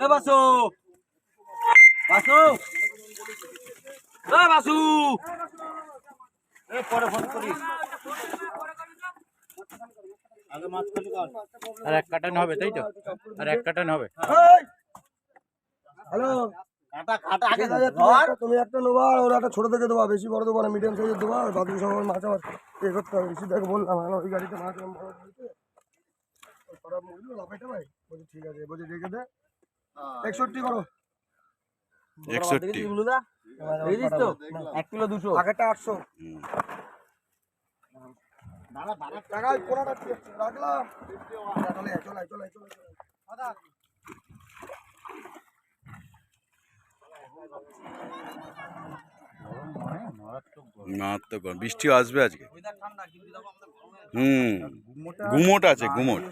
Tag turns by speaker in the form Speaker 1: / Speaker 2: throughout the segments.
Speaker 1: এ বাসু বাসু এ বাসু এ পরে ফোন করিস আগে মাছ খালি কর আর এক কাটান হবে তাই তো আর এক কাটান হবে
Speaker 2: হ্যালো
Speaker 1: কাটা কাটা আগে
Speaker 2: তুমি একটা নেবা আর ওরা একটা ছোট থেকে দেবা, বেশি বড় দেবো না, মিডিয়াম সাইজের দেবা। আর বাকি সব মাছ আবার এ করতে হবে, বেশি দেখে বললাম ওই গাড়িতে মাছ বড় দিতে খারাপ মুখলো লাফাইতে ভাই বলছি ঠিক আছে, বলছি রেখে দে 61 করো
Speaker 3: 61
Speaker 1: বুলুদা বুঝিস তো 1 কিলো 200
Speaker 2: আগেরটা 800
Speaker 1: দাঁড়া দাঁড়া
Speaker 2: টাকা কোনাটা রাখলাম চলে চলে চলে চলে দাদা
Speaker 3: মারাত্মক বৃষ্টি আসবে আজকে। গুমোট আছে গুমোট।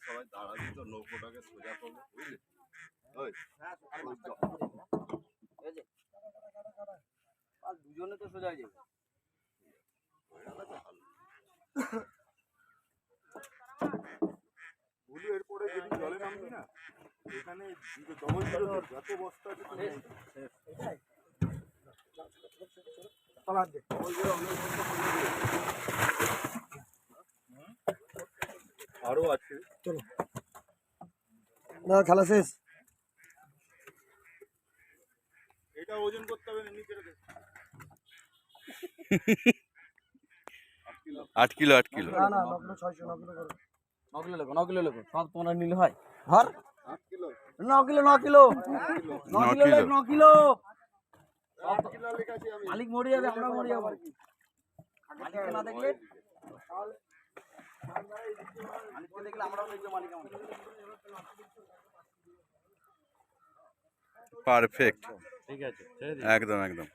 Speaker 3: সবাই দাঁড়াবি তো নৌকোটাকে সোজা করবো বুঝলি
Speaker 1: দুজনে তো সোজা হয়ে যাবে
Speaker 4: বলি এরপরে যদি জলে নামবি না এখানে ডবল যত বস্তা আছে আরো আছে
Speaker 2: চলো না খেলা শেষ।
Speaker 4: এটা ওজন করতে হবে নিচে রেখে
Speaker 3: 8 কিলো 8 কিলো
Speaker 2: না না 9 কিলো 600 9 কিলো করো
Speaker 1: 9 কিলো লেখো 9 কিলো লেখো সব তোমরা নিলে হয় ধর
Speaker 4: 8 kilo
Speaker 1: 9 kilo 9 kilo 9 kilo 9 kilo
Speaker 4: 8 kilo লেখাছি আমি
Speaker 1: মালিক মরে যাবে আমরা মরে যাবো মালিক না দেখলে মালিককে দেখলে আমরাও দেখবো মালিক আমাদের
Speaker 3: পারফেক্ট
Speaker 1: ঠিক আছে
Speaker 3: একদম একদম।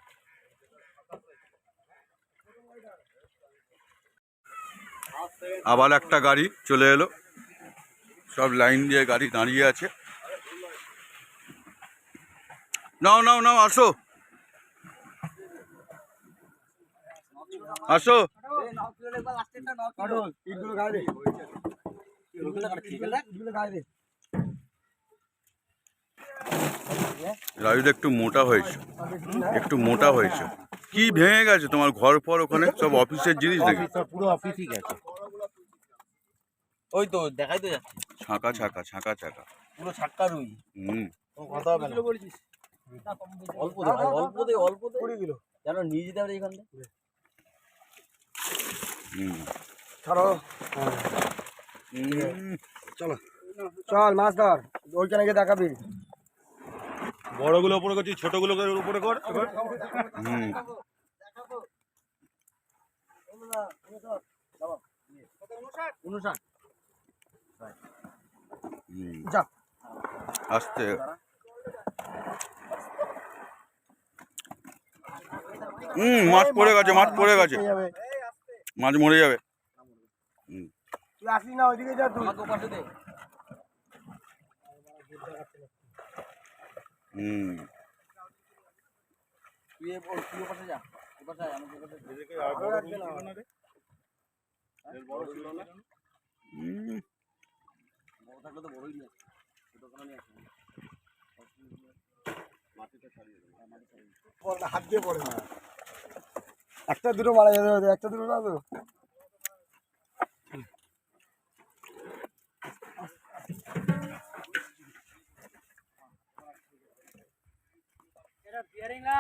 Speaker 3: আবার একটা গাড়ি চলে এলো, সব লাইন দিয়ে গাড়ি দাঁড়িয়ে আছে। নাও নাও নাও আসো আসো।
Speaker 2: ইটগুলো গায়ে দে ইটগুলো গায়ে দে
Speaker 3: রাজুদা একটু মোটা হয়েছে, একটু মোটা হয়েছে। কি ভেঙে গেছে তোমার ঘর পর ওখানে সব অফিসের জিনিস দেখি
Speaker 1: পুরো অফিসই গেছে ওই তো দেখাই তো যাচ্ছে
Speaker 3: ছাঁকা ছাঁকা ছাঁকা ছাঁকা
Speaker 1: পুরো ছাক্কা রুই কথা হবে না
Speaker 2: বলেছিস
Speaker 1: অল্প দে ভাই অল্প দে
Speaker 2: 20 কিলো
Speaker 1: যেন নিয়ে যেতে পারে এখান থেকে
Speaker 2: ছাড়ো চলো চল মাছ ধর ওইখানে গিয়ে দেখাবি।
Speaker 4: বড়গুলো উপরে করছি ছোটগুলো উপরে কর
Speaker 2: যা
Speaker 3: আস্তে মাছ পড়ে গেছে মাছ পড়ে গেছে মাছ মরে যাবে।
Speaker 2: তুই আসিস না ওইদিকে যা তুই হাত দিয়ে পড়ে না একটা দুটো মারা যাবে একটা দুটো না তো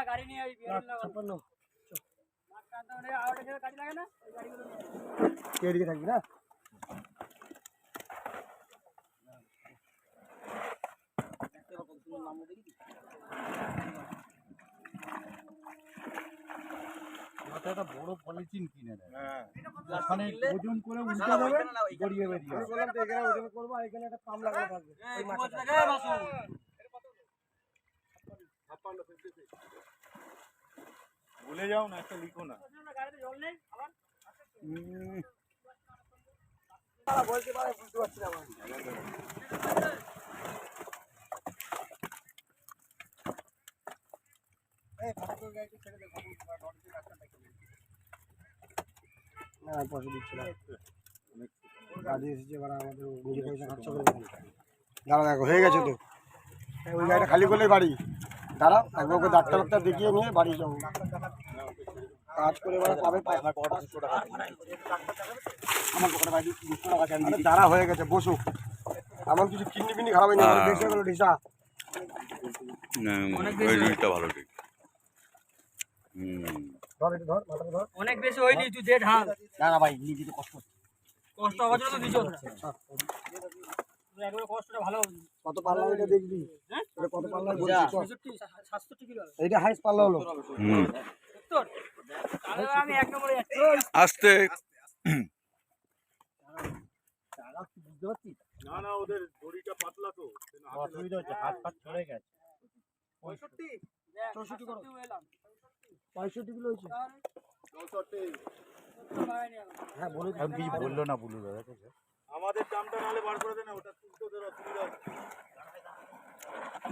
Speaker 1: গাড়ি নিয়ে
Speaker 2: এদিকে থাকবি না
Speaker 4: একটা বড় পলিথিন কিনে দেয় ওখানে ওজন করে উল্টে দেবে গড়িয়ে বেরিয়ে
Speaker 2: আমি বললাম তো এখানে ওজন করবো আর এখানে একটা পাম লাগানো থাকবে ওই মাছটা
Speaker 4: ভুলে যাও না, একটা লিখো না।
Speaker 2: বলতে পারে বুঝতে পারছি না আমার। না পয়সা দিচ্ছি না, গাড়ি এসেছে এবার আমাদের নিজে পয়সা খরচা করে দেবো। দাঁড়া দেখো হয়ে গেছে তো, ওই গাড়িটা খালি করলেই বাড়ি। দাঁড়াও একবার ওকে ডাক্তার দেখিয়ে নিয়ে বাড়ি যাবো, কাজ করে এবার পাবে। আমার পকেটে 200 টাকা, আমার পকেটে ভাই 200 টাকা চান। দাঁড়া হয়ে গেছে, বসো। এমন কিছু কিডনি ফিডনি খারাপ হয়নি, আমার বেশি গেলো ঢিসা।
Speaker 3: ওই জিনিসটা ভালো ঠিক।
Speaker 2: ধর একটু ধর, মাথাটা ধর।
Speaker 5: অনেক বেশি হয়নি, তুই দে ঢাল।
Speaker 2: না না ভাই নিজে তো কষ্ট হচ্ছে।
Speaker 5: কষ্ট হওয়ার জন্য তো দিছো। একবার কষ্টটা ভালো।
Speaker 2: কত পাল্লা এটা দেখবি,
Speaker 5: হ্যাঁ
Speaker 2: এটা কত পাল্লা বলছিস?
Speaker 5: 66 67 কিলো।
Speaker 2: এইটা হাইস্ট পাল্লা হলো।
Speaker 5: 70 তাহলে আমি এক নম্বরে যাচ্ছি।
Speaker 3: আস্তে
Speaker 5: বুঝতে পারছিস?
Speaker 4: না না, ওদের দড়িটা পাতলা তো,
Speaker 1: অসুবিধা হচ্ছে, হাত ফাত ছড়ে গেছে।
Speaker 5: 65
Speaker 2: 64 করো।
Speaker 5: এলাম
Speaker 2: 65 কিলো হয়েছে।
Speaker 4: 64।
Speaker 2: হ্যাঁ বলে দিই।
Speaker 1: এখন কিছু বললো না বুলু দাদা।
Speaker 4: আমাদের দামটা নাহলে বার করে দে না, ওটা তুলতে ওদের অসুবিধা হচ্ছে।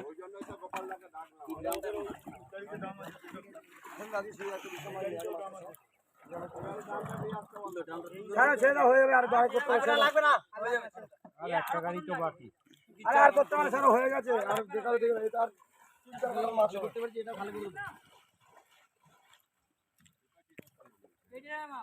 Speaker 4: ওই জন্যই তো গোপালদাকে ডাকলাম। গাড়িতে দাম আছে,
Speaker 2: হ্যাঁ সেটা হয়ে যাবে। আর বার করতে হবে,
Speaker 5: লাগবে না।
Speaker 1: আর একটা গাড়ি তো বাকি।
Speaker 2: আরে আর করতে হবে, সেটা হয়ে গেছে। আর দেখাবে দেখবে এটা আর 3-4 গ্রাম মাছ হবে।
Speaker 5: করতে পারছি, এটা ভালো করে দে। এটা মা।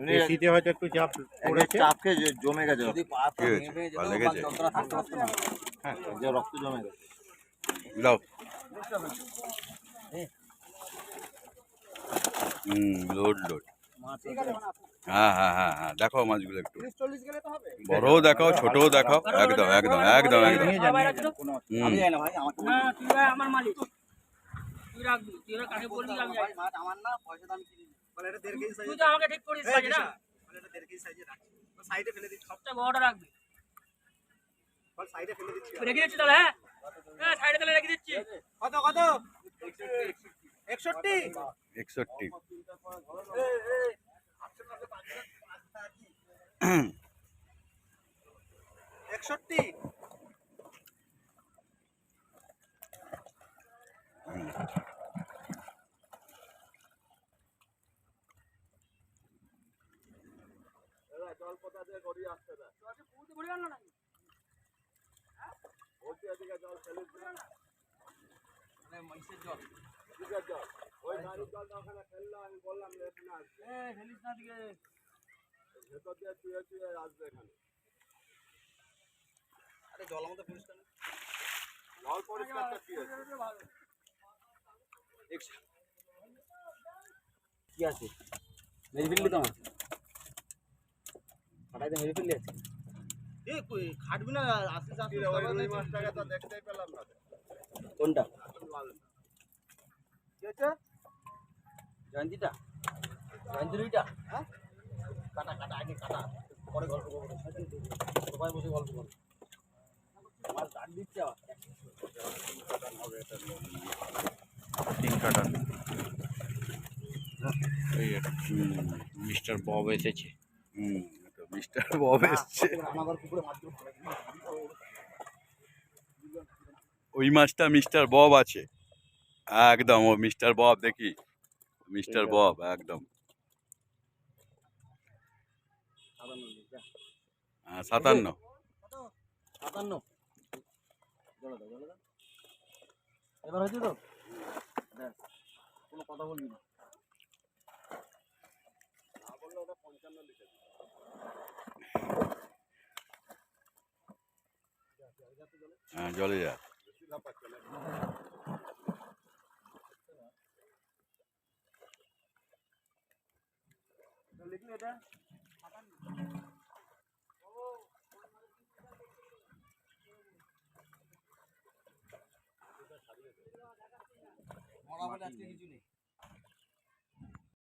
Speaker 1: বেশিতে হয়তো একটু চাপ পড়েছে।
Speaker 6: চাপকে জমে গেছে,
Speaker 3: কি হয়েছে? ভালো লেগেছে?
Speaker 6: হ্যাঁ যে রক্ত জমে গেছে।
Speaker 3: দাও। Load load. হ্যাঁ হ্যাঁ হ্যাঁ হ্যাঁ, দেখাও মাছগুলো একটু।
Speaker 5: 40 গেলে তো হবে।
Speaker 3: বড়ও দেখাও, ছোটও দেখাও। একদম একদম একদম একদম।
Speaker 6: আমি যাই না ভাই, আমার
Speaker 5: না তুই ভাই আমার মালিক, তুই রাখবি, তুই ওরা কাকে বলবি আমি যাই।
Speaker 6: মাছ আমার না, পয়সা দাম কিনে নিই। বলে এটা 1.5 কেজি সাইজ,
Speaker 5: তুই তো আমাকে ঠিক করিস কাজে না,
Speaker 6: বলে এটা 1.5 কেজি সাইজে রাখছি, সাইডে ফেলে দিচ্ছি,
Speaker 5: সবচেয়ে বড়টা রাখবি।
Speaker 6: বল সাইডে ফেলে দিচ্ছি।
Speaker 5: রেখে দিচ্ছি তাহলে, হ্যাঁ হ্যাঁ সাইডে তাহলে রেখে দিচ্ছি।
Speaker 6: কত কত? 61।
Speaker 3: 61।
Speaker 6: আরে জল আমাদের পরিষ্কার না।
Speaker 4: জল পরিষ্কারটা কি আছে?
Speaker 6: কি আছে? মেরে ফেললি তো আমার। ফাটাইতে মেরে ফেললি? এ কই খাটবি না, আসিস আসিস।
Speaker 4: ওই মাছটাকে তো দেখতেই পেলাম না।
Speaker 6: কোনটা?
Speaker 4: কি হচ্ছে?
Speaker 6: জয়ন্তীটা? জয়ন্তী রুইটা? হ্যাঁ? কাটা কাটা, আগে কাটা, পরে গল্প করবো। সবাই বসে গল্প করবো। মাছ ডাক দিচ্ছে আবার।
Speaker 1: 3 কাটার। এই মিস্টার বব এসেছে।
Speaker 3: মিস্টার বব এসছে।
Speaker 6: রানাঘর পুকুরে মাছ ধরে ফেলে দিই।
Speaker 3: ওই মাছটা মিস্টার বব আছে একদম। ও মিস্টার বব, দেখি মিস্টার বব একদম। 57।
Speaker 6: 57। জলে দাও, জলে দাও। এবার হয়েছে তো? ব্যাস, কোনো কথা বলবি না।
Speaker 3: হ্যাঁ জলে যা।
Speaker 5: লিখলি এটা
Speaker 6: টাকা বলে আজকে কিছু নেই